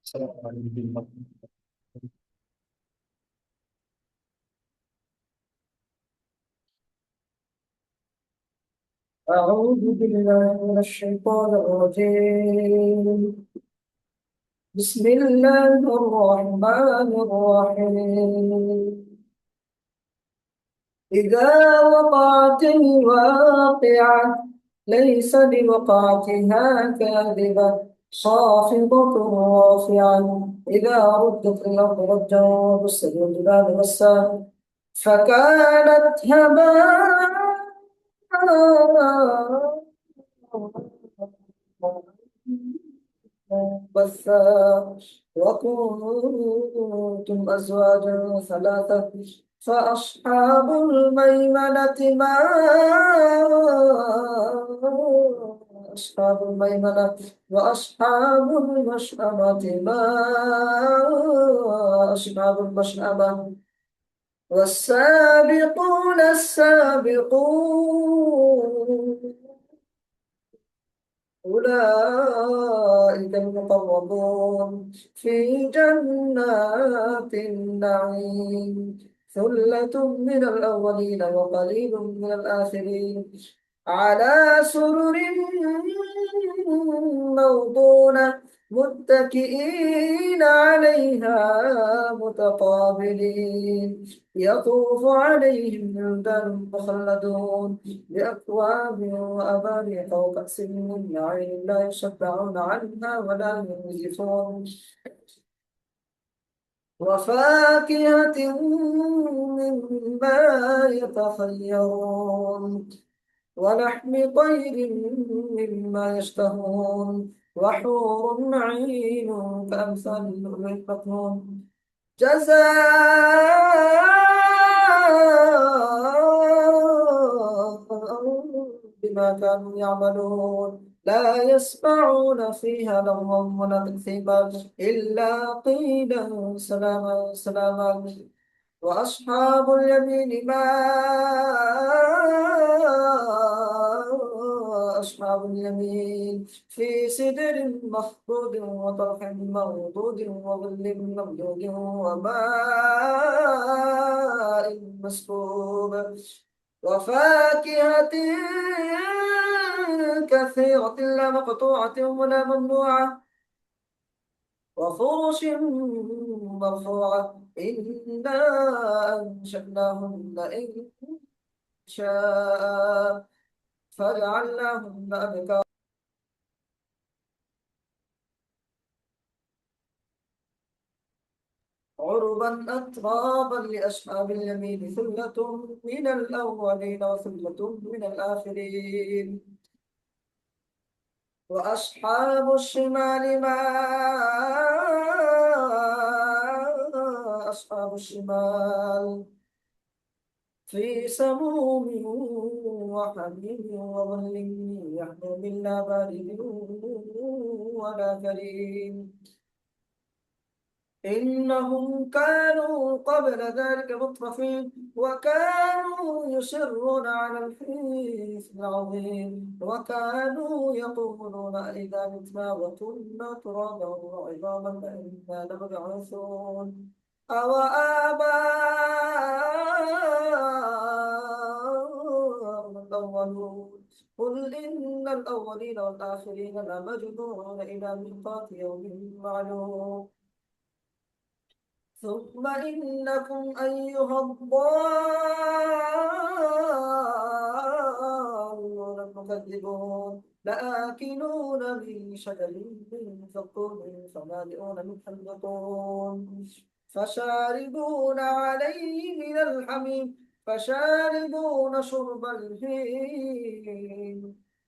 السلام عليكم. أعوذ بالله من الشيطان الرجيم. بسم الله الرحمن الرحيم. إذا وقعت الواقعة ليس لوقعتها كاذبة خافضة رافعة إذا ردت الأرض رجا وبست الجبال بسا فكانت هباء بثا وكنتم أزواجا ثلاثة فأصحاب الميمنة ما أصحاب الميمنة وأصحاب المشأمة ما أصحاب المشأمة والسابقون السابقون أولئك المقربون في جنات النعيم ثلة من الأولين وقليل من الآخرين على سرر موضونة متكئين عليها متقابلين يطوف عليهم ولدان مخلدون بأكواب وأباريق وكأس من معين لا يشبعون عنها ولا ينزفون وفاكهة مما يتخيرون ولحم طير مما يشتهون وحور عين كأمثال اللؤلؤ المكنون جزاء بما كانوا يعملون لا يسمعون فيها لغوا ولا تأثيما إلا قيلا سلاما سلاما وأصحاب اليمين ما أصحاب اليمين في سدر مخضود وطرح منضود وظل ممدود وماء مسكوب وفاكهة كثيرة لا مقطوعة ولا ممنوعة وفرش مرفوعة إنا أنشأناهن إن شاء فجعلناهن أبكارا عربا أترابا لأصحاب اليمين ثلة من الأولين وثلة من الآخرين وأصحاب الشمال ما أصحاب الشمال في سموم وحميم وظل يحمل لا بارد ولا كريم إنهم كانوا قبل ذلك مترفين وكانوا يصرون على الحنث العظيم وكانوا يقولون إذا متنا وكنا ترابا وعظاما أئنا لمبعوثون أو آباؤنا الأولون قل إن الأولين والآخرين لمجموعون إلى ميقات يوم معلوم ثم إنكم أيها الضالون المكذبون لآكلون من شجر من زقوم فمالئون منها البطون فشاربون عليه من الحميم فشاربون شرب الهيم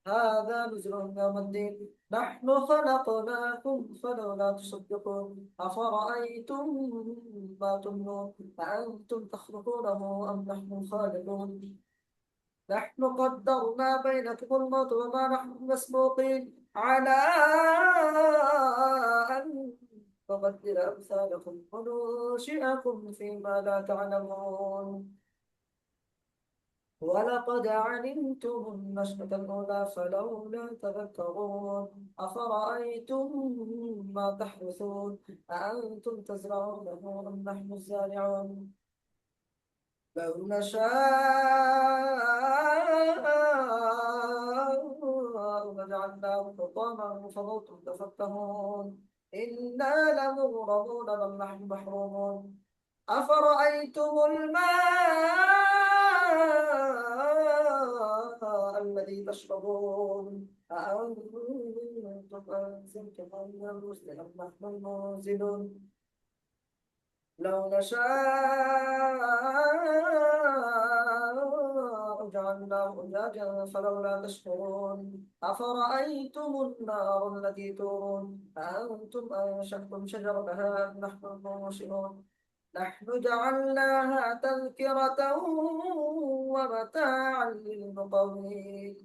هذا نزلهم يوم الدين نحن خلقناكم فلولا تصدقون أفرأيتم ما تمنون أأنتم تخلقونه أم نحن الخالقون نحن قدرنا بينكم الموت وما نحن مسبوقين على أن نبدل أمثالكم وننشئكم فيما لا تعلمون ولقد علمتم النشأة الأولى فلولا تذكرون أفرأيتم ما تحرثون أأنتم تزرعونه أم نحن الزارعون لو نشاء لجعلناه حطاما فظلتم تفكهون إنا لمغرمون بل نحن محرومون أفرأيتم الماء الذي تشربون أأنتم أنزلتم من المزن أم نحن المنزلون لو نشاء جعلناه أجاجا فلولا تشكرون أفرأيتم النار التي تورون أأنتم أنشأتم شجرتها أم نحن المنشئون نحن جعلناها تذكرة ومتاعا للمقوين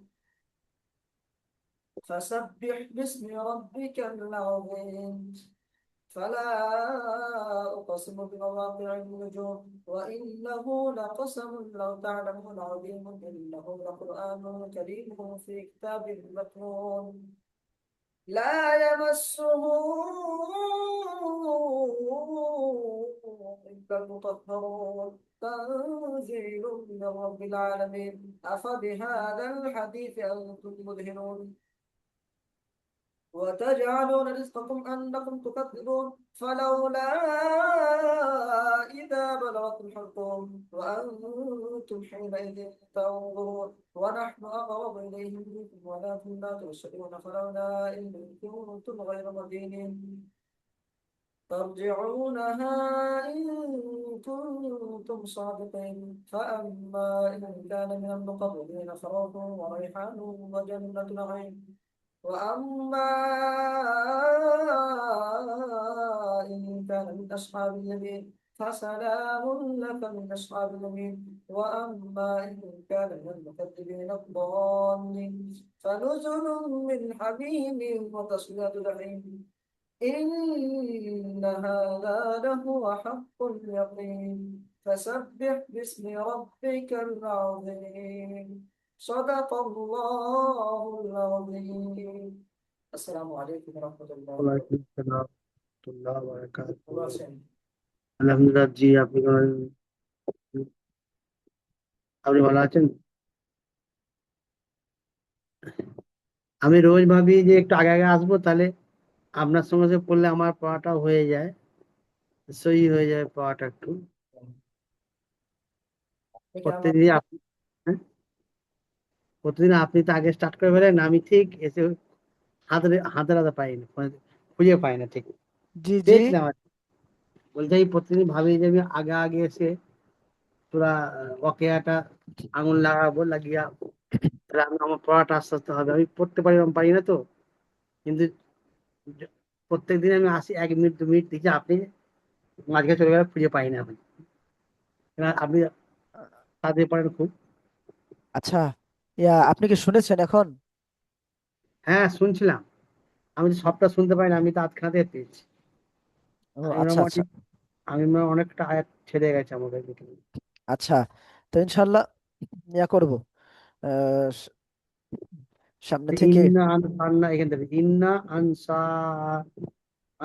فسبح باسم ربك العظيم فلا أقسم بمواقع النجوم وإنه لقسم لو تعلمون عظيم إنه لقرآن كريم في كتاب مكنون لا يمسه إلا المطهرون تنزيل من رب العالمين أفبهذا الحديث أنتم مدهنون وتجعلون رزقكم أنكم تكذبون فلولا إذا بلغت الحلقوم وأنتم حينئذ تنظرون ونحن أقرب إليه منكم ولكن لا تبصرون فلولا إن كنتم غير مدينين ترجعونها إن كنتم صادقين فأما إن كان من المقربين فروح وريحان وجنة نعيم وأما إن كان من أصحاب اليمين فسلام لك من أصحاب اليمين وأما إن كان من المكذبين الضالين فنزل من حميم وتصلية جحيم إن هذا لهو حق اليقين فسبح باسم ربك العظيم صدق الله العظيم السلام عليكم ورحمة الله ওয়ালাইকুম وبركاته আসসালাম ওয়া রাহমাতুল্লাহি ওয়া الله বারাকাতুহু। يسلمك. আলহামদুলিল্লাহ, জি আপনি আপনি ভালো আছেন? আমি রোজ ভাবি যে একটু আগে আগে আসবো, তাহলে আপনার সঙ্গে সঙ্গে পড়লে আমার পড়াটা হয়ে যায়, সহি হয়ে যায় পড়াটা একটু। ठीक है, প্রত্যেকদিন আপনি, হ্যাঁ, প্রতিদিন আপনি তো আগে স্টার্ট করে ফেলেন, আমি ঠিক এসে হাতে হাতে হাতে পাই না, মানে খুঁজে পাই না ঠিক। জি জি। পেয়েছিলাম আর কি। বলতে আমি প্রতিদিন ভাবি যে আমি আগে আগে এসে পুরা অকেয়াটা আঙুল লাগাবো, লাগিয়া তাহলে আমার পড়াটা আস্তে আস্তে হবে। আমি পড়তে পারি পারি না তো, কিন্তু প্রত্যেক দিন আমি আসি 1 মিনিট 2 মিনিট দেখি, আপনি মাঝখানে চলে গেলে খুঁজে পাই না আমি। আপনি তাড়াতাড়ি পারেন খুব। আচ্ছা, আপনি কি শুনেছেন এখন? হ্যাঁ, শুনছিলাম। আমি তো সবটা শুনতে পাই না, আমি তো আধখানাতে পেয়েছি। ও আমি আচ্ছা মোটামুটি আচ্ছা। অনেকটা আয়াত ছেড়ে গেছে আমাকে দেখে। আচ্ছা, তো ইনশাল্লাহ করব সামনে থেকে। ইন্না আনসারনা, এখান থেকে ইন্না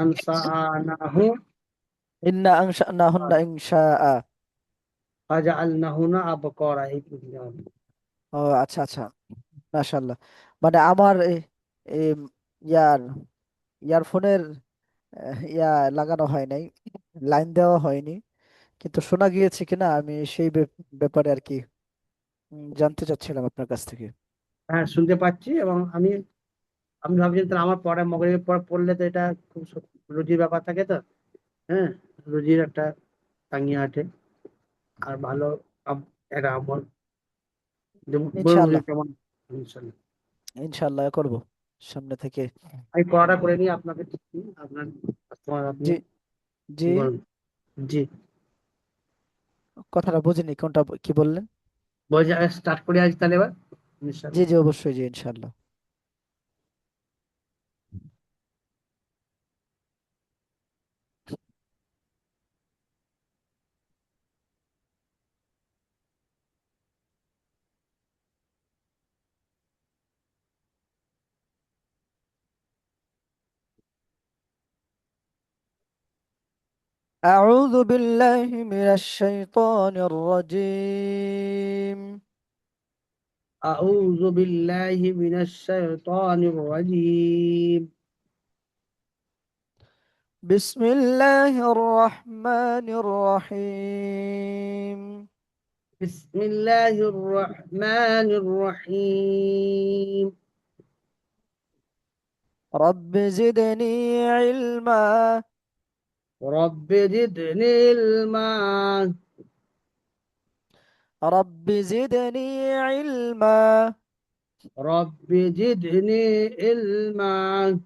আনসানাহু ইন্না আনশানাহুন্না ইনশা। ফাজআলনাহুনা আবকারা, এই পর্যন্ত। ও আচ্ছা আচ্ছা, মাশাআল্লাহ। মানে আমার এই ইয়ার ইয়ারফোনের ইয়া লাগানো হয় নাই, লাইন দেওয়া হয়নি, কিন্তু শোনা গিয়েছে কিনা আমি সেই ব্যাপারে আর কি জানতে চাচ্ছিলাম আপনার কাছ থেকে। হ্যাঁ, শুনতে পাচ্ছি। এবং আমি আমি ভাবছি তাহলে আমার পরে মগরিবের পর পড়লে তো এটা খুব রুজির ব্যাপার থাকে তো। হ্যাঁ, রুজির একটা তাঙ্গিয়া আছে, আর ভালো একটা আমল। বলুন হুজুর ইনশাআল্লাহ, কেমন? ইনশাল্লাহ ইনশাআল্লাহ করব সামনে থেকে। আমি পড়াটা করে নিই, আপনাকে দিচ্ছি, আপনার আপনি জি জি। বলুন। জি, কথাটা বুঝিনি, কোনটা কি বললেন? বলছি স্টার্ট করি আজ তাহলে এবার, জি ইনশাল্লাহ। জি, অবশ্যই, জি ইনশাআল্লাহ। أعوذ بالله من الشيطان الرجيم. أعوذ بالله من الشيطان الرجيم. بسم الله الرحمن الرحيم. بسم الله الرحمن الرحيم. رب زدني علما. رب زدني علما. رب زدني علما. رب زدني علما.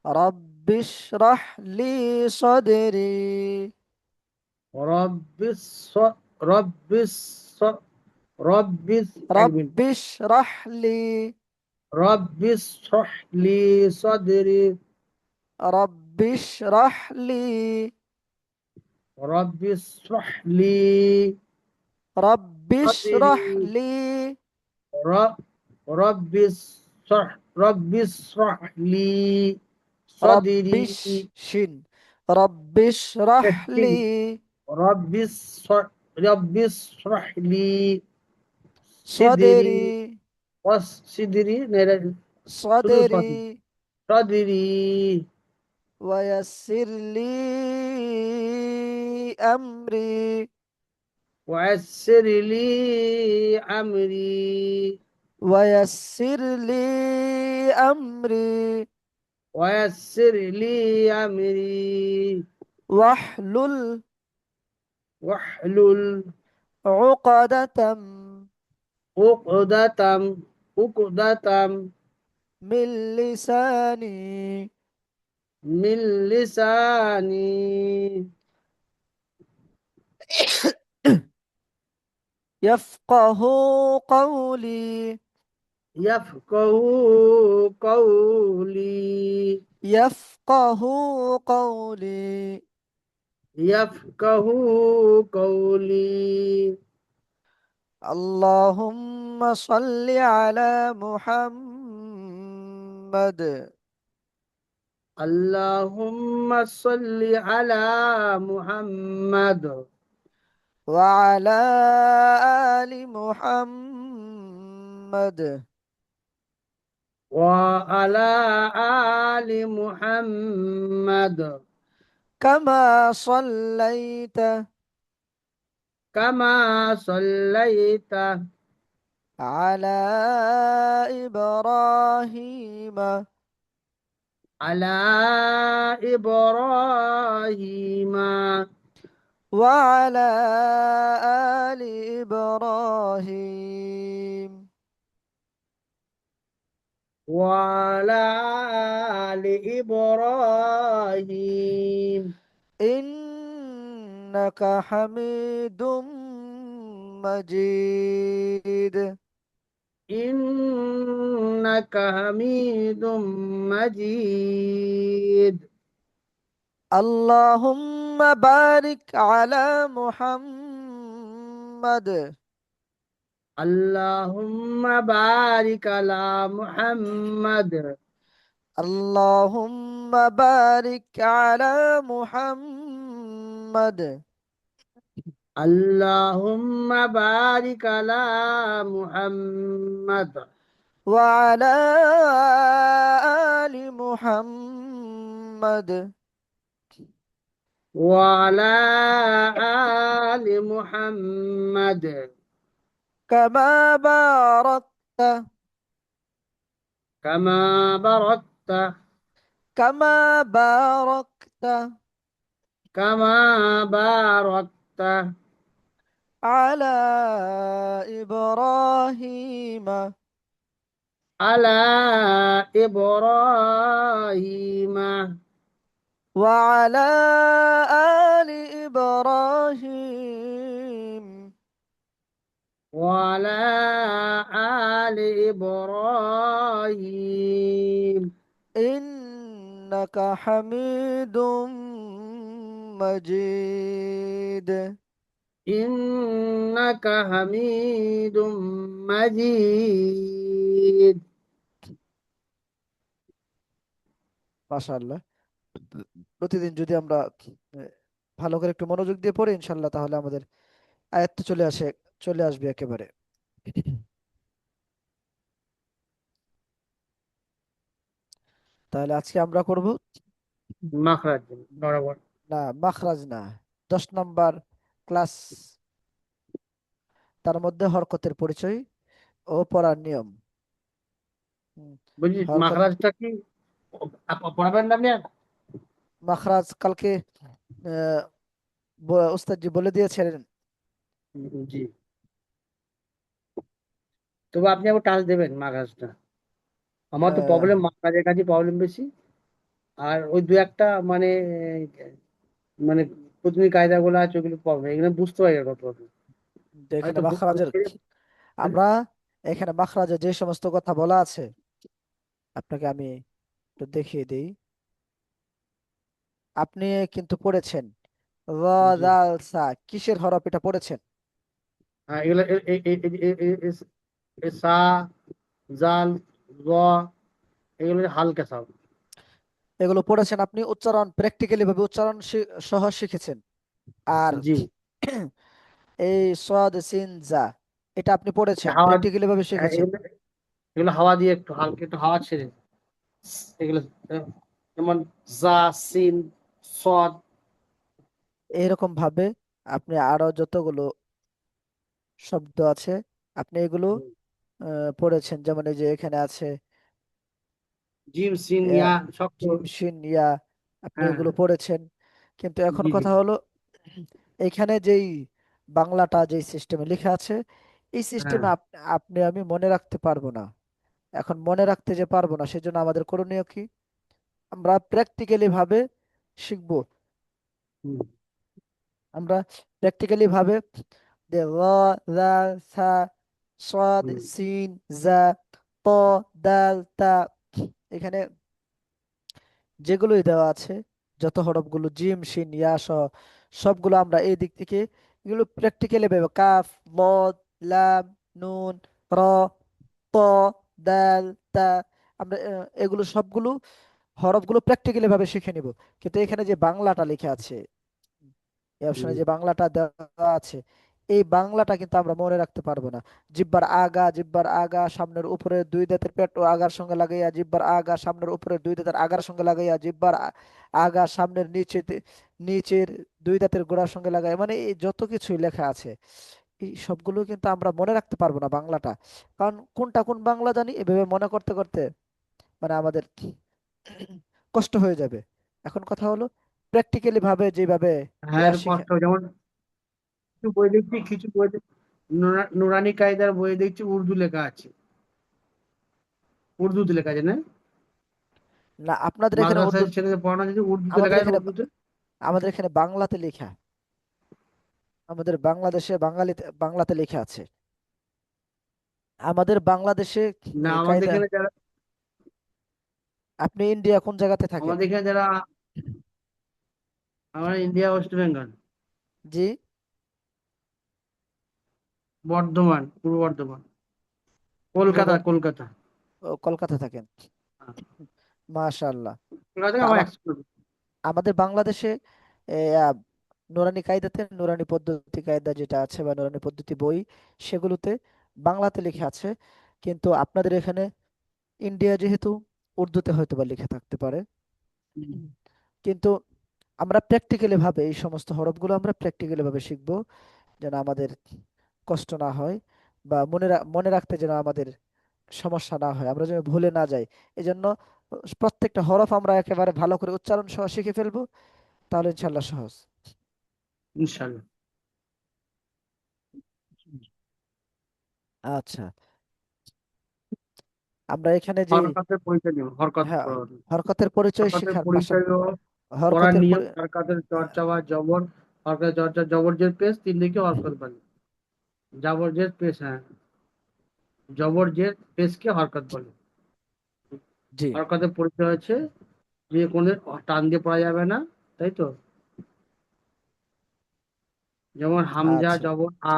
رب اشرح لي صدري. رب الص رب الص رب رب اشرح لي. رب اشرح لي صدري. رب اشرح لي. رب اشرح لي رب اشرح صدري. لي. رب رب اشرح لي رب صدري. شن. رب اشرح اهدني. لي رب اشرح رب اشرح لي صدري. صدري. صدري نرى شنو صدري. صدري. صدري. ويسر لي أمري. ويسر لي أمري. ويسر لي أمري. ويسر لي أمري. واحلل واحلل عقدة عقدة عقدة من لساني من لساني يفقه قولي. يفقه قولي. يفقه قولي. يفقه قولي. اللهم صل على محمد اللهم صل على محمد وعلى آل محمد وعلى آل محمد كما صليت كما صليت على إبراهيم على إبراهيم وعلى آل إبراهيم وعلى آل إبراهيم إنك حميد مجيد. إنك حميد مجيد. اللهم بارك على محمد اللهم بارك على محمد. اللهم بارك على محمد اللهم بارك على محمد وعلى آل محمد وعلى آل محمد كما باركت كما باركت كما باركت كما باركت على إبراهيم على إبراهيم وعلى آل إبراهيم وعلى آل إبراهيم إنك حميد مجيد. إنك حميد مجيد. ما شاء الله. প্রতিদিন যদি আমরা ভালো করে একটু মনোযোগ দিয়ে পড়ি ইনশাল্লাহ, তাহলে আমাদের আয়ত্তে চলে আসবে একেবারে। তাহলে আজকে আমরা করব, মাখরাজ বরাবর। না মাখরাজ না, 10 নম্বর ক্লাস, তার মধ্যে হরকতের পরিচয় ও পড়ার নিয়ম। হুম, বলছি হরকত মাখরাজটা কি পড়াবেন না আপনি আর? মাখরাজ কালকে আহ, উস্তাদজি বলে দিয়েছিলেন। জি, তবে আপনি আবার টাচ দেবেন মাখরাজটা। আমার তো আহ, প্রবলেম মাখরাজের কাছে প্রবলেম বেশি। আর ওই দু একটা মানে মানে প্রতিদিন কায়দা গুলো আছে ওগুলো প্রবলেম, এগুলো বুঝতে পারি না কত এখানে হয়তো মাখরাজের, আমরা এখানে মাখরাজের যে সমস্ত কথা বলা আছে আপনাকে আমি একটু দেখিয়ে দিই। আপনি কিন্তু পড়েছেন র, জি। দাল, সা, কিসের হরফ এটা পড়েছেন? হ্যাঁ, এগুলো সা, জাল, র, এগুলো হালকা সাউন্ড। এগুলো পড়েছেন, আপনি উচ্চারণ প্র্যাকটিক্যালি ভাবে উচ্চারণ সহ শিখেছেন। আর জি। এই সদ, সিন, জা, এটা আপনি পড়েছেন, হাওয়া, প্র্যাকটিক্যালি ভাবে হ্যাঁ, শিখেছেন। এগুলো এগুলো হাওয়া দিয়ে একটু হালকা একটু হাওয়া ছেড়ে এগুলো যেমন জা, সিন, সদ। এইরকম ভাবে আপনি আরো যতগুলো শব্দ আছে আপনি এগুলো পড়েছেন, যেমন এই যে এখানে আছে জিম, সিন, আহ, ইয়া সব তো। জিম, শিন, ইয়া, আপনি হ্যাঁ। এগুলো পড়েছেন। কিন্তু এখন জি, জি। কথা হলো, এখানে যেই বাংলাটা যেই সিস্টেমে লেখা আছে, এই হ্যাঁ। সিস্টেমে আপনি আমি মনে রাখতে পারবো না। এখন মনে রাখতে যে পারবো না, সেজন্য আমাদের করণীয় কি? আমরা প্র্যাকটিক্যালি ভাবে শিখবো। হুম, আমরা প্র্যাকটিক্যালি ভাবে যে র, রাল, সা, সদ, হুম। সিন, জা, ত, দাল, তা, এখানে যেগুলোই দেওয়া আছে, যত হরফগুলো জিম, শিন, ইয়া সহ সবগুলো আমরা এই দিক থেকে এগুলো প্র্যাকটিক্যালি ভাবে কাফ, লদ, লাম, নুন, র, ত, দাল, তা, আমরা এগুলো সবগুলো হরফগুলো প্র্যাকটিক্যালি ভাবে শিখে নিব। কিন্তু এখানে যে বাংলাটা লেখা আছে, এই অপশনে হুম, যে বাংলাটা দেওয়া আছে, এই বাংলাটা কিন্তু আমরা মনে রাখতে পারবো না। জিব্বার আগা সামনের উপরে দুই দাঁতের পেট ও আগার সঙ্গে লাগাইয়া, জিব্বার আগা সামনের উপরে দুই দাঁতের আগার সঙ্গে লাগাইয়া, জিব্বার আগা সামনের নিচের দুই দাঁতের গোড়ার সঙ্গে লাগাইয়া, মানে এই যত কিছুই লেখা আছে এই সবগুলো কিন্তু আমরা মনে রাখতে পারবো না বাংলাটা। কারণ কোনটা কোন বাংলা জানি এভাবে মনে করতে করতে মানে আমাদের কষ্ট হয়ে যাবে। এখন কথা হলো প্র্যাকটিক্যালি ভাবে যেভাবে হ্যাঁ, ইয়া এর শিখে। কষ্ট যেমন কিছু বই দেখছি, কিছু বই নুরানি কায়দার বই দেখছি উর্দু লেখা আছে, উর্দুতে লেখা আছে না? না, আপনাদের এখানে উর্দু, মাদ্রাসায় ছেলেদের পড়ানো যদি উর্দুতে আমাদের লেখা আছে না, এখানে উর্দুতে। আমাদের এখানে বাংলাতে লেখা, আমাদের বাংলাদেশে বাংলাতে লেখা আছে। আমাদের বাংলাদেশে না, আমাদের কায়দা। এখানে যারা আপনি ইন্ডিয়া কোন জায়গাতে থাকেন? আমাদের এখানে যারা আমরা ইন্ডিয়া ওয়েস্ট বেঙ্গল, জি। বর্ধমান, পূর্ব বর্ধমান, পূর্ব কলকাতা, কলকাতা। কলকাতা থাকেন, হ্যাঁ, মাশাআল্লাহ। কলকাতা তা থেকে আমার 100 কিলোমিটার। আমাদের বাংলাদেশে এ, আ, নুরানি কায়দাতে, নুরানি পদ্ধতি কায়দা যেটা আছে বা নুরানি পদ্ধতি বই, সেগুলোতে বাংলাতে লেখা আছে। কিন্তু আপনাদের এখানে ইন্ডিয়া যেহেতু, উর্দুতে হয়তো বা লেখা থাকতে পারে। হুম, কিন্তু আমরা প্র্যাকটিক্যালি ভাবে এই সমস্ত হরফগুলো আমরা প্র্যাকটিক্যালি ভাবে শিখবো, যেন আমাদের কষ্ট না হয়, বা মনে রাখতে যেন আমাদের সমস্যা না হয়, আমরা যেন ভুলে না যাই। এই জন্য প্রত্যেকটা হরফ আমরা একেবারে ভালো করে উচ্চারণ সহ শিখে ফেলবো, তাহলে ইনশাল্লাহ সহজ। ইনশাল্লাহ। আচ্ছা, আমরা এখানে যে, হরকতের পরিচয় নিব, হরকত হ্যাঁ, হরকতের পরিচয় হরকতের শিখার পাশা, পরিচয় ও পড়ার হরকতের নিয়ম, হরকতের চর্চা বা জবর, হরকতের চর্চা, জবর জের পেশ, তিন দিকে হরকত বলে। জবর জের পেশ, হ্যাঁ, জবর জের পেশকে হরকত বলে। জি। হরকতের পরিচয় হচ্ছে যে কোনো টান দিয়ে পড়া যাবে না, তাই তো? যেমন হামজা, আচ্ছা। জবর আ,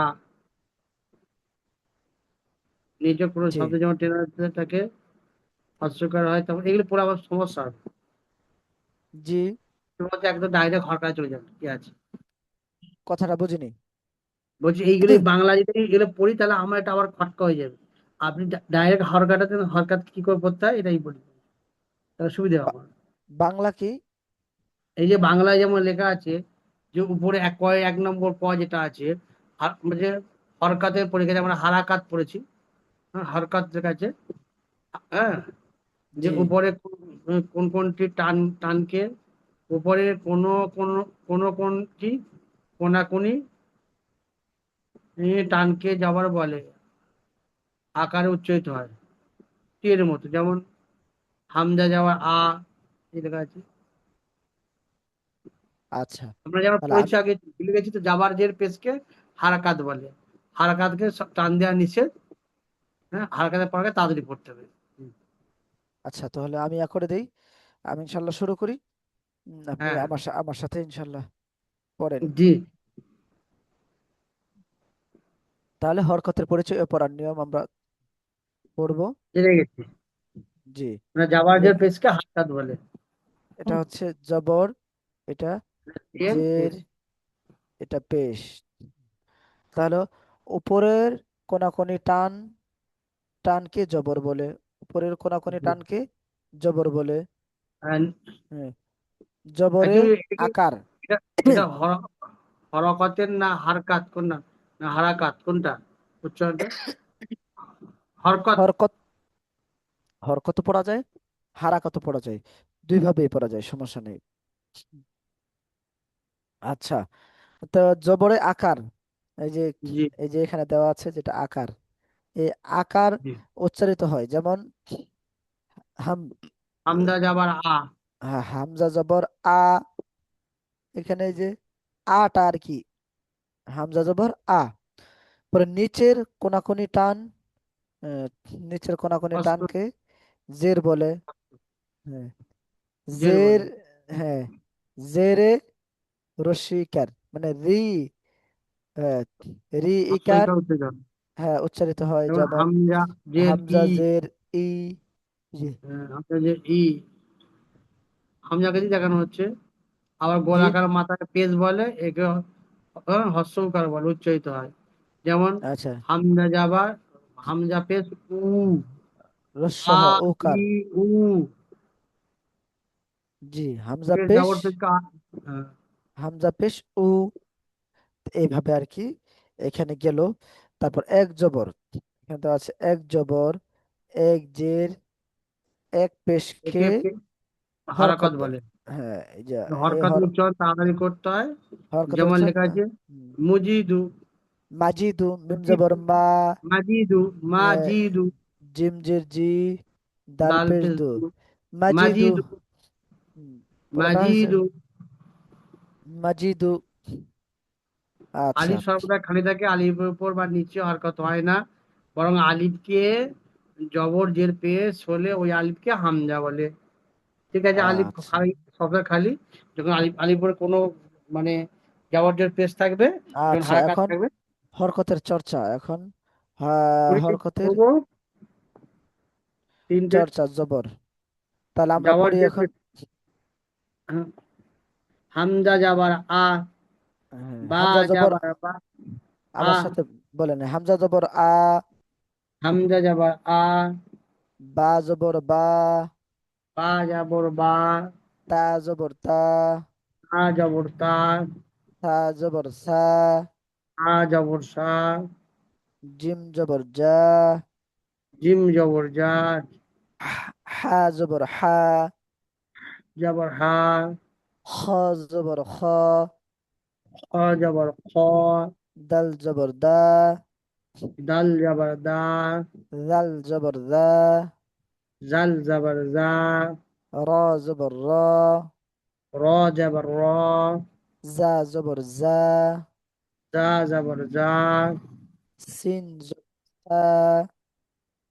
নিচে কোনো জি। শব্দ যেমন টেনে দিতে থাকে, হাস্যকর হয়, তখন এগুলো পড়ে আবার সমস্যা হবে। জি। বলতে একদম ডাইরেক্ট হরকাতে চলে যাবে, কি আছে? কথাটা বুঝিনি। বলছি এইগুলি বাংলা যদি এগুলো পড়ি তাহলে আমার এটা আবার খটকা হয়ে যাবে। আপনি ডাইরেক্ট হরকাটাতে, হরকাত কি করে পড়তে হয় এটাই বলি, তাহলে সুবিধা হবে বা- আমার। বাংলা কি? এই যে বাংলায় যেমন লেখা আছে যে উপরে এক নম্বর ক যেটা আছে, যে হরকাতের পড়ে গেছে, আমরা হারাকাত পড়েছি। হ্যাঁ, হরকাত লেখা আছে। হ্যাঁ, যে জি। উপরে কোন কোনটি টানকে, উপরে কোন কোনটি কোনাকুনি টানকে যাবার বলে আকারে উচ্চারিত হয় টি এর মতো, যেমন হামজা যাওয়ার আ, এই লেখা আছে। আচ্ছা, আমরা যেমন তাহলে পড়েছি আমি আগে, ভুলে গেছি তো, জাবার জের পেশকে হারাকাত বলে। হারাকাতকে টান দেওয়া নিষেধ। হ্যাঁ, হারাকাতের পরে তাড়াতাড়ি পড়তে হবে। হুম। আচ্ছা, তাহলে আমি করে দেই। আমি ইনশাল্লাহ শুরু করি। আপনি হ্যাঁ, আমার সাথে ইনশাল্লাহ পড়েন। জি, তাহলে হরকতের পরিচয় ও পড়ার নিয়ম আমরা পড়বো। জেনে গেছি। জি। মানে জাবার তাহলে জের পেশকে হারাকাত বলে। এটা হচ্ছে জবর, এটা এর জের, পেশ। এটা পেশ। তাহলে উপরের কোনাকুনি টানকে জবর বলে, উপরের কোনাকুনি জি। টানকে জবর বলে। আর হ্যাঁ, জবরের actually এটা কি, আকার। এটা এটা হরকতের না হারকাত, কোন না, না হারাকাত কোনটা উচ্চারণটা? হরকত। হরকত, হরকত পড়া যায়, হারাকত পড়া যায়, দুই ভাবেই পড়া যায়, সমস্যা নেই। আচ্ছা, তো জবরে আকার, এই যে জি, এখানে দেওয়া আছে যেটা আকার, এই আকার জি। উচ্চারিত হয় যেমন হাম, হামদা যাবার আ। হামজা জবর আ, এখানে এই যে আটা আর কি, হামজা জবর আ। পরে নিচের কোনাকুনি টান, আহ, নিচের কোনাকুনি হস্ত টানকে জের বলে। হ্যাঁ, জের জের, বলে। হ্যাঁ, জেরে রস্বইকার মানে রি, আহ, রি ইকার, হস্যইকার উচ্চারণ। হ্যাঁ উচ্চারিত হয় যেমন যেমন হামজা জের হামজা ই। জের ই। জি। হামজা জের ই, হামজাকে জি দেখানো হচ্ছে। আবার জি। গোলাকার মাথায় পেশ বলে একে, হস্যইকার বলে, উচ্চারিত হয়। যেমন আচ্ছা, হামজা যাবার, হামজা পেশ উ, আ রস্যহ ই ওকার। উ। জি, হামজা পেশ, যাবর পেশকে হ্যাঁ, হামজা পেশ উ, এইভাবে আর কি এখানে গেল। তারপর এক জবর, এখানে তো আছে এক জবর, এক জের, এক পেশকে একে হরকত হারাকাত বলে। বলে। হ্যাঁ, এই যে এই হরকত উচ্চারণ তাড়াতাড়ি করতে হয়। হরকতের যেমন উচ্চারণ লেখা আছে মুজিদু, মাজিদু, মিম জবর মুজিদু, মা, মাজিদু, আহ, মাজিদু, জিম জের জি, দাল দাল পেশ পেশ দু, দু, মাজিদু। মাজিদু, হুম, পুরোটা হয়েছে মাজিদু। মাজিদু। আচ্ছা। আলিফ সর্বদা খালি থাকে, আলিফের উপর বা নিচে হরকত হয় না, বরং আলিফকে জবর জের পেশ হলে ওই আলিফকে হামজা বলে। ঠিক আছে, আলিফ আচ্ছা। খালি, সবসময় খালি। যখন আলিফের কোনো মানে জবর জের পেশ থাকবে, যখন আচ্ছা, হারাকাত এখন থাকবে, হরকতের চর্চা এখন, কুড়ি হরকতের করবো তিনটে। চর্চা জবর, তাহলে আমরা জবর পড়ি জের এখন। পেশ, হ্যাঁ, হামজা যাবার আ, হ্যাঁ, বা হামজা জবর, যাবার বা, আ, আমার সাথে বলেন, হামজা জবর আ, হামজা যাবার আ, বা জবর বা, বা যাবর বা, তা জবর তা, আ যাবর তা, সা জবর সা, আ যাবর সা, জিম জবর জা, জিম যাবর যা, হা জবর হা, যাবর হা, খ জবর খ, খ যাবর খ, দাল জবর দা, দাল যাবর দা, জাল জবর দা, জাল যাবর যা, র জবর র, র যাবর র, জা জবর জা, যা যাবর যা, সিন জবর সা,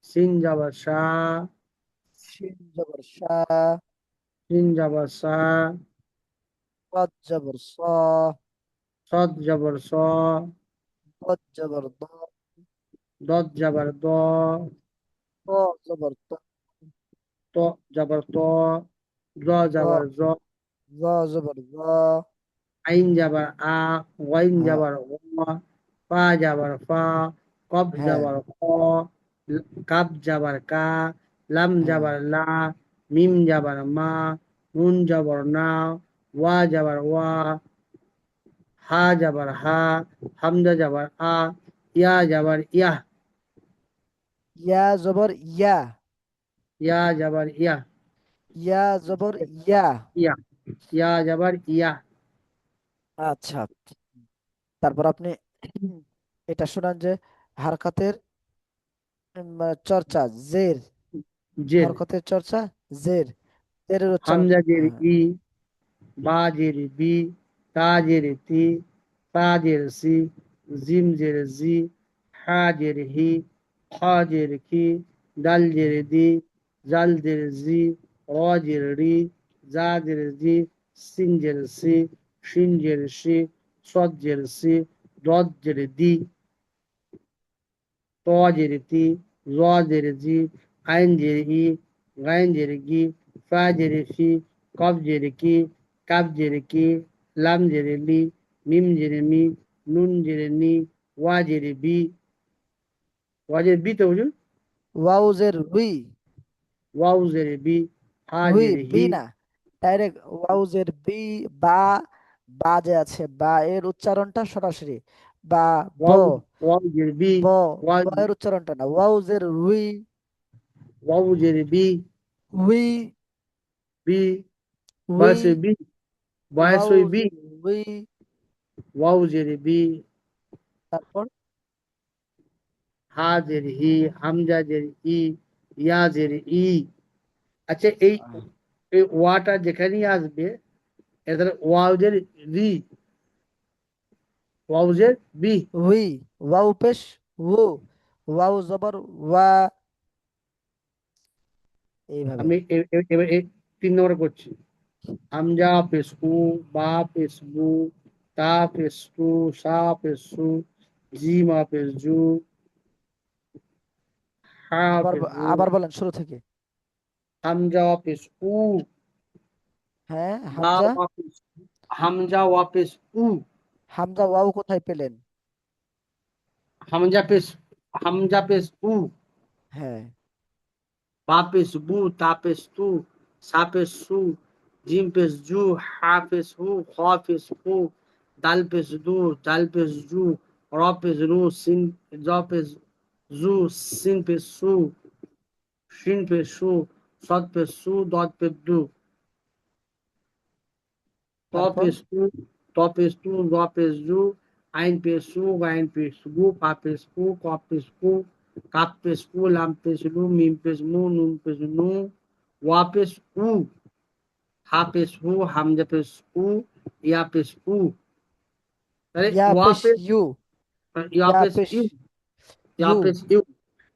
সিন যাবর সা, শিন জবর সা, সিন যাবর সা, কদ জবর স, সদ যাবর স, দদ জবর দ, দত যাবর দ, ত জবর ত, ত যাবর ত, জ দ যাবর জ, জ জবর জ। আইন যাবার আ, ওয়াইন হ্যাঁ যাবার ও, ফা যাবার ফা, কফ হ্যাঁ যাবার ক, কাপ যাবার কা, লাম হ্যাঁ। যাবার লা, মিম যাবার মা, নুন যাবার না, ওয়া যাবার ওয়া, হা যাবার হা, হামজা যাবার আ, ইয়া যাবার ইয়া, ইয়া জবর ইয়া। ইয়া যাবার ইয়া, ইয়া জবর ইয়া। ইয়া, ইয়া যাবার ইয়া। আচ্ছা, তারপর আপনি এটা শোনান যে হারকাতের চর্চা, জের। জের, হরকতের চর্চা, জের। জেরের উচ্চারণ। হামজা জের হ্যাঁ। ই, বা জের বি, তা জের তি, তা জের সি, জিম জের জি, হা জের হি, খ জের কি, দাল জের দি, জাল জের জি, র জের রি, জা জের জি, সিন জের সি, শিন জের শি, সদ জের সি, দদ জের দি, ত জের তি, জ জের জি, আইন জের ই, গাইন জের গি, ফা জের ফি, কফ জের কি, কাপ জের কি, লাম জের লি, মিম জের মি, নুন জের নি, ওয়া জের বি, ওয়া জের বি তো বুঝুন, ওয়াও জের উই। ওয়াউ জের বি, হা উই জের বি হি, না, ডাইরেক্ট ওয়াও জের বি। বা, বা যে আছে বা এর উচ্চারণটা সরাসরি বা, ব। ওয়াউ, ওয়াউ জের বি, ব, ওয়া, ব এর উচ্চারণটা না, ওয়াও জের উই। ওয়াউ জের বি, উই, বি, উই। বয়স বি, বয়স ওয়াও বি, জের উই। ওয়াউ জের বি, তারপর হা জের হি, হামজা জের ই, ইয়া জের ই। আচ্ছা, এই এই ওয়াটা যেখানেই আসবে এটা তাহলে ওয়াউজের রি, ওয়াউজের বি। উই, ওয়াও পেশ ও, ওয়াও জবর ওয়া, এইভাবে। আমি এবার এই 3 নম্বরে করছি। হামজা পেশ উ, বা পেশ বু, তা পেশ তু, সা পেশ সু, জিমা পেশ জু, হা আবার পেশ বু, আবার বলেন শুরু থেকে। হামজা পেশ উ, হ্যাঁ বা হামজা। ওয়া পেশ, হামজা ওয়া পেশ উ, হামজা ওয়াও কোথায় পেলেন? হামজা পেশ, হামজা পেশ উ, হ্যাঁ। বা পেশ বু, তা পেশ তু, সা পেশ সু, জিম পেশ জু, হা পেশ হু, খ পেশ ফু, দাল পেশ দু, জাল পেশ জু, র পেশ রু, সিন, জ পেশ জু, সিন পেশ সু, শিন পেশ সু, সদ পেশ সু, দদ পেশ দু, ত তারপর পেশ তু, ত পেশ তু, জ পেশ জু, আইন পেশ সু, গাইন পেশ গু, পা পেশ ফু, ক পেশ ফু, কাপ পেশ ফু, লাম পেশ লু, মিম পেশ মু, নুন পেশ নু, ওয়া পেশ উ, হা পেশ হু, হামজা পেশ উ, ইয়া পেশ উ, তাহলে ইয়া ওয়া পেশ পেশ, ইউ। ইয়া ইয়া পেশ পেশ ইউ, ইয়া ইউ। পেশ ইউ,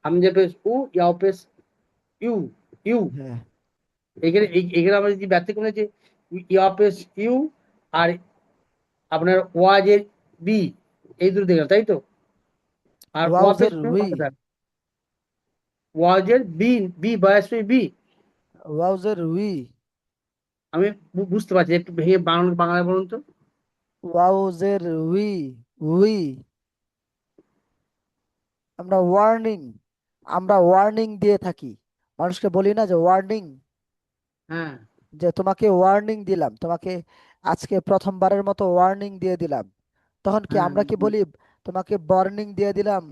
হামজা পেশ উ, ইয়া পেশ ইউ, ইউ। হ্যাঁ। এখানে এখানে আমরা যদি ব্যতিক্রম যে ইয়া পেশ ইউ আর আপনার ওয়াজের বি, এই দুটো দেখলাম তাই তো। আর ওয়া পেশ ওয়াউজের কোন উই। কথা থাক, ওয়াজের বি, বি বয়স বি। ওয়াউজের উই। আমি বুঝতে পারছি, একটু ভেঙে বাংলা বাংলায় বলুন তো। ওয়াউজের উই। উই। আমরা ওয়ার্নিং, আমরা ওয়ার্নিং দিয়ে থাকি। মানুষকে বলি না যে ওয়ার্নিং, হ্যাঁ, যে তোমাকে ওয়ার্নিং দিলাম, তোমাকে আজকে প্রথমবারের মতো ওয়ার্নিং দিয়ে দিলাম। তখন কি হ্যাঁ, আমরা কি বলি তোমাকে বার্নিং দিয়ে দিলাম?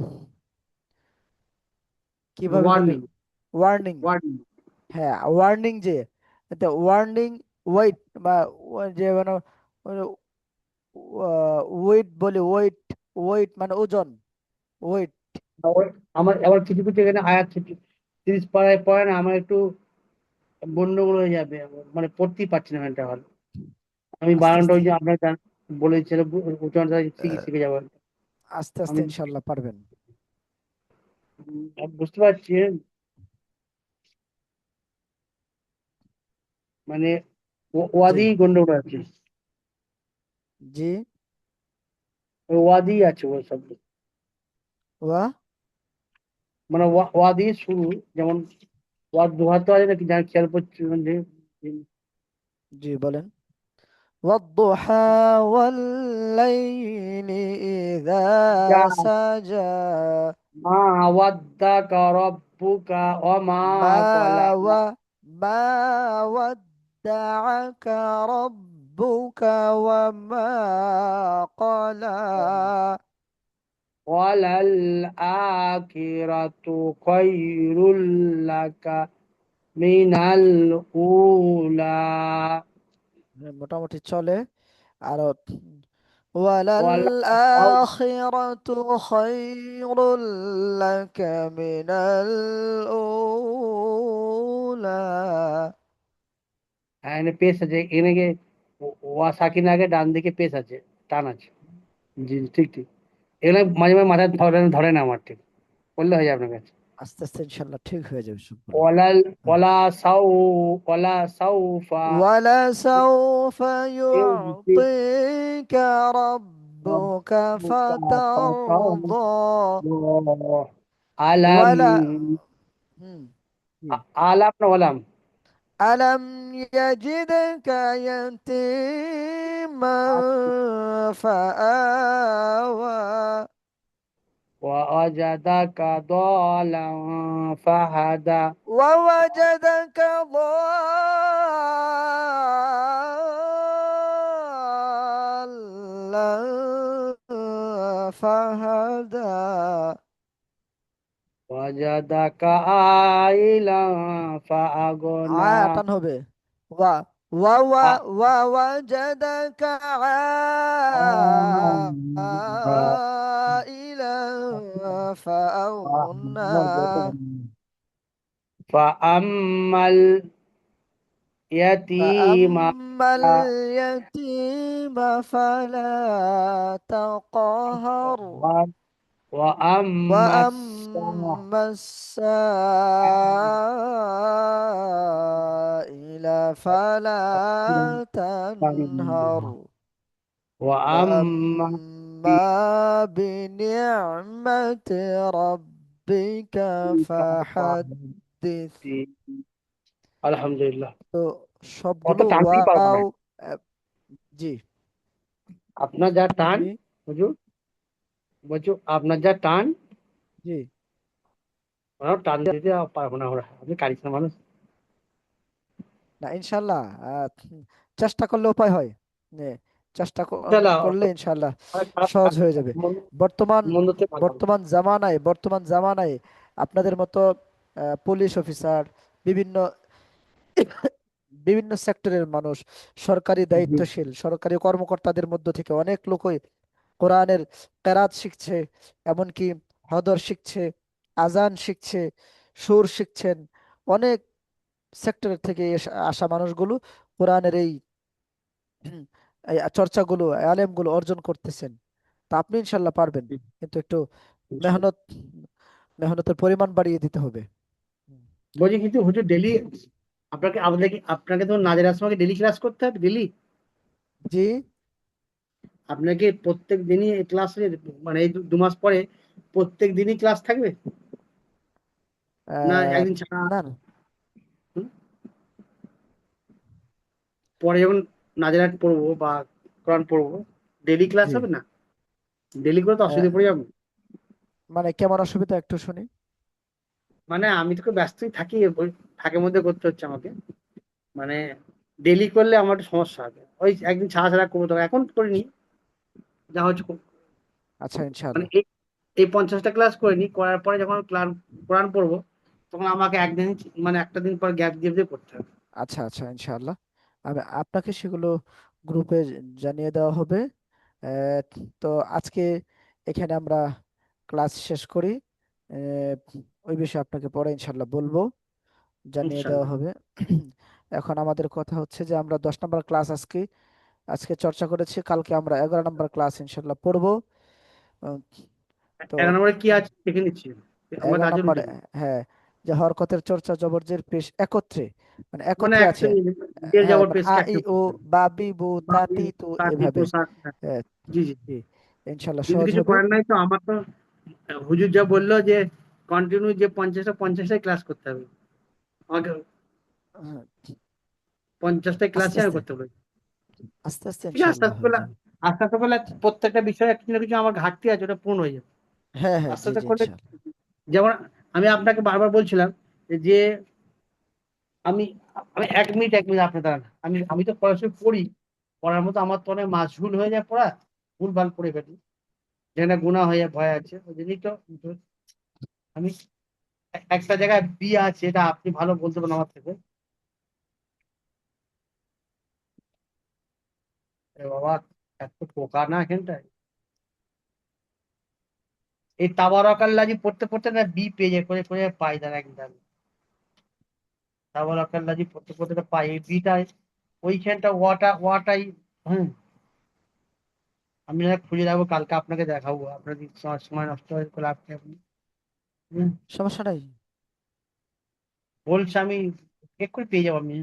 কিভাবে বলি? Warning, warning. ওয়ার্নিং। হ্যাঁ ওয়ার্নিং যে, ওয়ার্নিং ওয়েট বা যে মানে ওয়েট বলি, ওয়েট। ওয়েট মানে ওজন, ওয়েট। আমার আবার কিছু কিছু এখানে আয়াত 30 পাড়ায় পড়ে না, আমার একটু গন্ডগোল হয়ে যাবে, মানে পড়তেই পারছি না এটা ভালো। আমি আস্তে বানানটা আস্তে, ওই যে আপনার বলেছিল উচ্চারণটা শিখে আহ, শিখে যাবো। আস্তে আস্তে আমি ইনশাল্লাহ পারবেন। বুঝতে পারছি, মানে জি ওয়াদি গন্ডগোল আছে, জি। ওই ওয়াদি আছে ওই শব্দ, ওয়া, মানে ওয়াদি শুরু, যেমন ওয়াদ দোহা তো আছে নাকি, যার খেয়াল করছি মানে জি বলেন। والضحى والليل إذا سجى মা ওয়াদ্দাকা রব্বুকা ওয়া মা কলা। ما ما ودعك ربك وما قلى ওয়ালাল আখিরাতু খায়রুল লাকা মিনাল উলা। মোটামুটি চলে আরো ওয়ালা وللآخرة خير لك من الأولى এখানে পেশ আছে, এখানে গিয়ে ওয়া সাকিন আগে ডান দিকে পেশ আছে, টান আছে। জি জি, ঠিক ঠিক। এগুলো মাঝে মাঝে মাথায় ধরে ধরে না আমার, ঠিক বললে হয়ে যাবে আপনার কাছে। আস্তে আস্তে ইনশাল্লাহ ঠিক হয়ে যাবে সম্পূর্ণ ওয়ালাল হ্যাঁ। ওয়ালা সাউ ওয়ালা সাউফা ولسوف ইউতি يعطيك ربك রাব্বুকা فترضى ফাতারদা। আলাম ولا জি। আলাম না ওয়ালাম। ألم يجدك يتيما فآوى ওয়াজাদাকা দালাম ফাহাদা। ووجدك ضالا فهدى ওয়াজাদাকা আইলাম ফাআগনা। টান হবে ওয়া ওয়া ওয়া ওয়া ওয়াজাদাকা عائلا فأغنى فأما اليتيم فأما اليتيم فلا تقهر وأما وأما السائل فلا تنهر وأما وأما بنعمة ربك فحدث আলহামদুলিল্লাহ। তো অত সবগুলো টানতেই পারবো না। ওয়াও আহ, জি আপনার যা টান, জি বুঝু বুঝু, আপনার যা টান, জি ওরাও টান দিতে পারবো না ওরা, আপনি কারিশমা মানুষ। না ইনশাল্লাহ চেষ্টা করলে উপায় হয় নে, চেষ্টা চলো, করলে ইনশাল্লাহ খারাপ সহজ কাজ হয়ে না। যাবে বর্তমান মন্দতে ভালো হবে। বর্তমান জামানায় আপনাদের মতো পুলিশ অফিসার বিভিন্ন বিভিন্ন সেক্টরের মানুষ সরকারি জি, দায়িত্বশীল সরকারি কর্মকর্তাদের মধ্য থেকে অনেক লোকই কোরআনের কেরাত শিখছে, এমনকি হদর শিখছে, আজান শিখছে, সুর শিখছেন। অনেক সেক্টরের থেকে আসা মানুষগুলো কোরআনের এই চর্চাগুলো আলেমগুলো অর্জন করতেছেন। তা আপনি ইনশাল্লাহ পারবেন, জি, কিন্তু একটু ইনশাআল্লাহ। মেহনত মেহনতের পরিমাণ বাড়িয়ে দিতে হবে। হুম। বলছি কিন্তু হুজুর ডেলি আপনাকে তো নাজের আসমাকে ডেলি ক্লাস করতে হবে, ডেলি। জি আপনাকে প্রত্যেক দিনই ক্লাসে, মানে এই দু মাস পরে প্রত্যেক দিনই ক্লাস থাকবে, না আহ, একদিন ছাড়া? না না হুম? পরে যখন নাজেরাত পড়বো বা কোরআন পড়বো, ডেলি ক্লাস জি হবে না? ডেলি করে তো আহ, অসুবিধা পড়ে যাবো। মানে কেমন অসুবিধা একটু শুনি। মানে আমি তো খুব ব্যস্তই থাকি, ওই ফাঁকের মধ্যে করতে হচ্ছে আমাকে। মানে ডেলি করলে আমার একটু সমস্যা হবে, ওই একদিন ছাড়া ছাড়া করবো, তো এখন করিনি, যা হচ্ছে আচ্ছা মানে ইনশাল্লাহ। এই 50টা ক্লাস করে নি, করার পরে যখন কোরআন পড়বো, তখন আমাকে একদিন, মানে একটা দিন পর গ্যাপ দিয়ে দিয়ে করতে হবে। আচ্ছা আচ্ছা ইনশাল্লাহ আমি আপনাকে সেগুলো গ্রুপে জানিয়ে দেওয়া হবে। আহ, তো আজকে এখানে আমরা ক্লাস শেষ করি। আহ, ওই বিষয়ে আপনাকে পরে ইনশাল্লাহ বলবো, জানিয়ে দেওয়া ইনশাল্লাহ। হবে। এখন আমাদের কথা হচ্ছে যে আমরা 10 নম্বর ক্লাস আজকে আজকে চর্চা করেছি, কালকে আমরা 11 নম্বর ক্লাস ইনশাল্লাহ পড়বো। উম, তো 11 নম্বরে কি আছে দেখে নিচ্ছি, আমার এগারো কাজের নম্বরে উঠে। হ্যাঁ, যে হরকতের চর্চা জবরজের পেশ একত্রে, মানে মানে একত্রে আছে। একসাথে জের হ্যাঁ জবর মানে আ পেশকে ই একসাথে ও করতে হবে। বা বি বু তা বাবু, তি তু তাঁতি, এভাবে। পোশাক, হ্যাঁ, জি জি। জি ইনশাল্লাহ কিন্তু সহজ কিছু হবে। করার নাই তো, আমার তো হুজুর যা বললো যে কন্টিনিউ যে 50টা ক্লাস করতে হবে আমাকে, হ্যাঁ, 50টা আস্তে ক্লাসই আমি আস্তে করতে পারি। আস্তে আস্তে ঠিক আছে, ইনশাল্লাহ হয়ে যাবে। আস্তে আস্তে করলে প্রত্যেকটা বিষয়ে একটা না কিছু আমার ঘাটতি আছে, ওটা পূর্ণ হয়ে যাবে হ্যাঁ হ্যাঁ, আস্তে জি আস্তে জি করলে। ইনশাল্লাহ। যেমন আমি আপনাকে বারবার বলছিলাম যে আমি আমি 1 মিনিট আপনি দাঁড়ান। আমি আমি তো পড়াশোনা পড়ি, পড়ার মতো আমার তো অনেক মাশগুল হয়ে যায় পড়া, ভুলভাল পড়ে ফেলি, যেখানে গুণা হয়ে ভয় আছে, ওই জন্যই তো আমি একটা জায়গায় বি আছে, এটা আপনি ভালো বলতে পারেন আমার থেকে। এ বাবা, এত পোকা না এখানটায়। এই তাবারাকাল্লাজি পড়তে পড়তে না বি পেয়ে যায়, করে করে পাই দাঁড়া একদম। তাবারাকাল্লাজি পড়তে পড়তে না পাই এই বিটাই, ওইখানটা ওয়াটাই। হুম, আমি না হয় খুঁজে রাখবো, কালকে আপনাকে দেখাবো, আপনার যদি সময় নষ্ট হয়ে গেলে আপনি। হুম, সমস্যা নাই। বলছি আমি চেক করে পেয়ে যাবো আমি।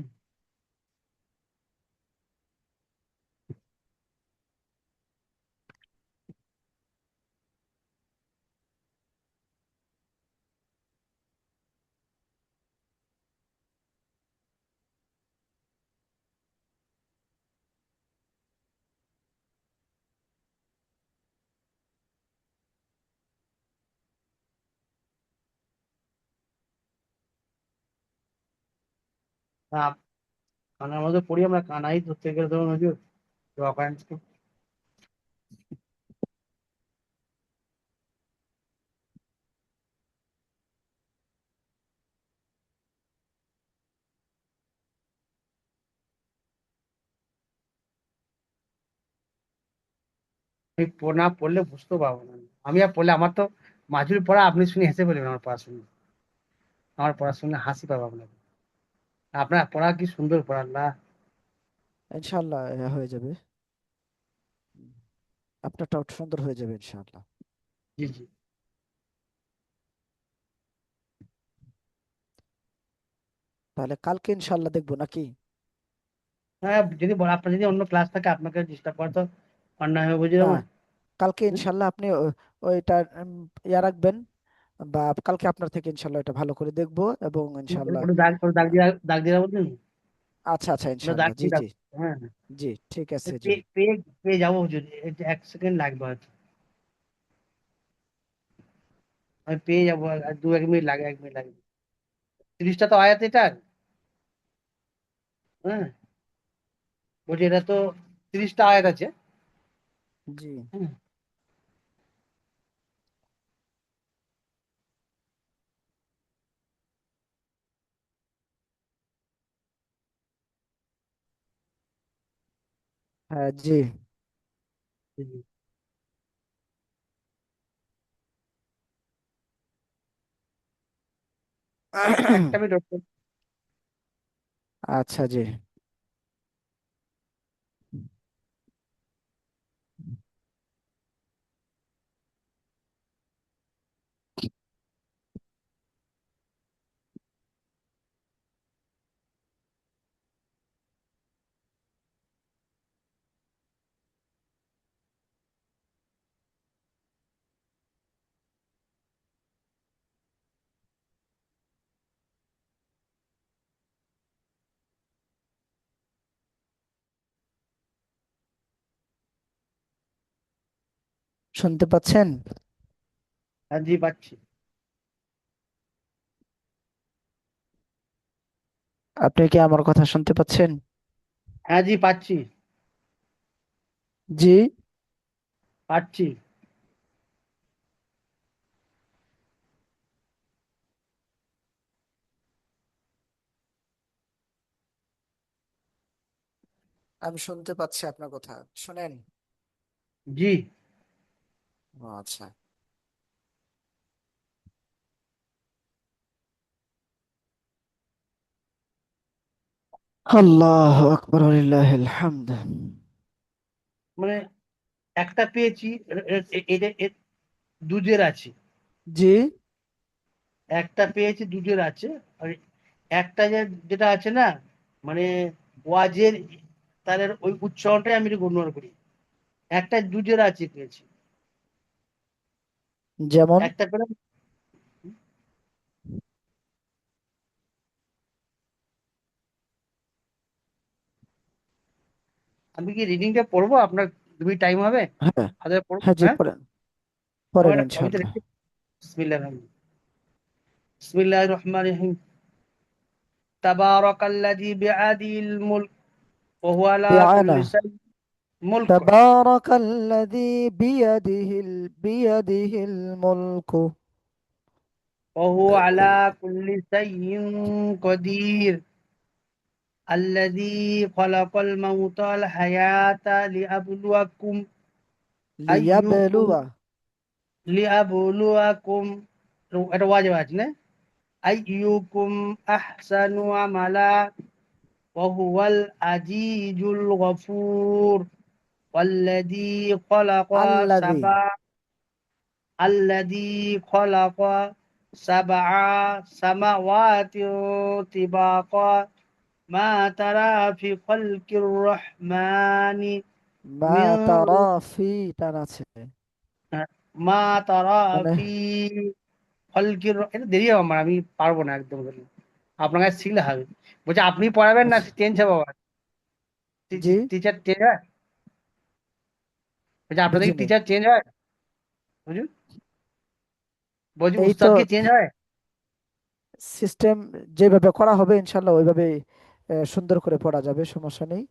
আহ, কানার মধ্যে পড়ি আমরা, কানাই ধরতে গেলে ধরুন হুজুর রকায়েন না পড়লে বুঝতে পারবো না। আমি আর পড়লে আমার তো মাঝুরি পড়া আপনি শুনে হেসে বলবেন, আমার পড়া শুনে, আমার পড়া শুনে হাসি পাবো আপনাকে। আপনার পড়া কি সুন্দর পড়া না। ইনশাল্লাহ হয়ে যাবে। আপনারটাও সুন্দর হয়ে যাবে ইনশাল্লাহ। জি জি। তাহলে কালকে ইনশাল্লাহ দেখবো নাকি? হ্যাঁ, যদি আপনার যদি অন্য ক্লাস থাকে আপনাকে ডিস্টার্ব করা তো অন্যায় হবে, বুঝে না, যাবেন। কালকে হুম? ইনশাল্লাহ আপনি ওইটা ইয়া রাখবেন, বা কালকে আপনার থেকে ইনশাল্লাহ এটা ভালো করে দেখবো এবং ইনশাল্লাহ। দাগ দিয়ে রাখবো তুমি? আচ্ছা আচ্ছা ওটা দাগ ইনশাল্লাহ, জি দিয়ে জি। রাখবো। হ্যাঁ হ্যাঁ। জি ঠিক আছে জি। পেয়ে পেয়ে পেয়ে যাবো, যদি 1 সেকেন্ড লাগবে হয়তো, আমি পেয়ে যাবো, আর 1 মিনিট লাগে, 1 মিনিট লাগে। 30টা তো আয়াত এটা। হ্যাঁ, বলছি এটা তো 30টা আয়াত আছে। জি হুম, হ্যাঁ জি। জি, জি। একটা মিনিট wait করুন। আচ্ছা জি। শুনতে পাচ্ছেন? হ্যাঁ জি, পাচ্ছি। আপনি কি আমার কথা শুনতে পাচ্ছেন? হ্যাঁ জি, পাচ্ছি জি। পাচ্ছি। আমি শুনতে পাচ্ছি আপনার কথা, শুনেন। জি। ও আচ্ছা। আল্লাহ আকবর, লিল্লাহিল হামদ। মানে একটা পেয়েছি, এটা দুধের আছে। জি। একটা পেয়েছি দুধের আছে, আর একটা যেটা আছে না, মানে ওয়াজের, তাদের ওই উচ্চারণটাই আমি একটু গণ্য করি। একটা দুধের আছে পেয়েছি, যেমন? একটা পেলাম। আমি কি রিডিংটা পড়বো, আপনার 2 মিনিট টাইম হবে? হ্যাঁ, হাজার পড়বো, হ্যাঁ জি হ্যাঁ। পড়েন, পড়েন আমি তো ইনশাল্লাহ। রেখে, বিসমিল্লাহ রহমান, বিসমিল্লাহ রহমান রহিম। তাবারাকাল্লাযী বিআদিল মুলক ওয়া হুয়া আলা বিআনা কুল্লি শাইইন মুলক تبارك الذي بيده الملك ওয়া হুয়া আলা কুল্লি শাইইন কাদির আল্লাযী খালাকাল মাউতা ওয়াল হায়াতা লিয়াবলুয়াকুম আইয়ুকুম ليبلو লিয়াবলুয়াকুম, এটা ওয়াজিব আছে না? আইয়ুকুম আহসানু আমালা ওয়া হুয়াল আজিজুল গফুর ওয়াল্লাযী খালাকা الذي সাবা আল্লাযী খালাকা সাবআ সামাওয়াতিন তিবাকা মা তারা ফি খালকির রহমানি মিন, ما ترى في টানাছে মা তারা মানে, ফি খালকির, এটা দেরি হবে আমার, আমি পারবো না একদম বলি। আপনার কাছে শিখলে হবে। বলছি আপনি পড়াবেন না, আচ্ছা, চেঞ্জ হবে আবার। জি টিচার চেঞ্জ হয়? বলছি আপনাদের কি বুঝিনি। টিচার চেঞ্জ হয়? বুঝুন, বলছি এই উস্তাদ তো কি চেঞ্জ হয়? সিস্টেম যেভাবে করা হবে ইনশাল্লাহ ওইভাবে সুন্দর করে পড়া যাবে, সমস্যা নেই।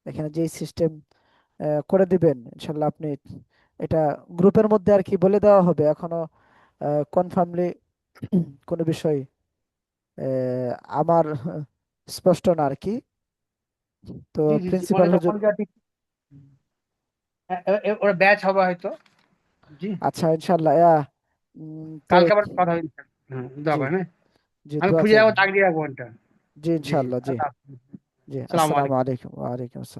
এখানে যেই সিস্টেম করে দিবেন ইনশাল্লাহ আপনি, এটা গ্রুপের মধ্যে আর কি বলে দেওয়া হবে, এখনো কনফার্মলি কোনো বিষয় আমার স্পষ্ট না আর কি। তো জি জি জি, মানে প্রিন্সিপাল যখন হুজুর, যা ঠিক, ওরা ব্যাচ হবে হয়তো। জি, আচ্ছা ইনশাল্লাহ তো কালকে আবার কথা হবে। হ্যাঁ, জি, দরকার না, জি আমি দোয়া খুঁজে যাবো, চাইবেন। চাকরি রাখবো ওটা। জি জি, ইনশাল্লাহ, জি, আল্লাহ হাফেজ। জি সালাম আসসালামু আলাইকুম। আলাইকুম, ওয়া আলাইকুম আসসালাম।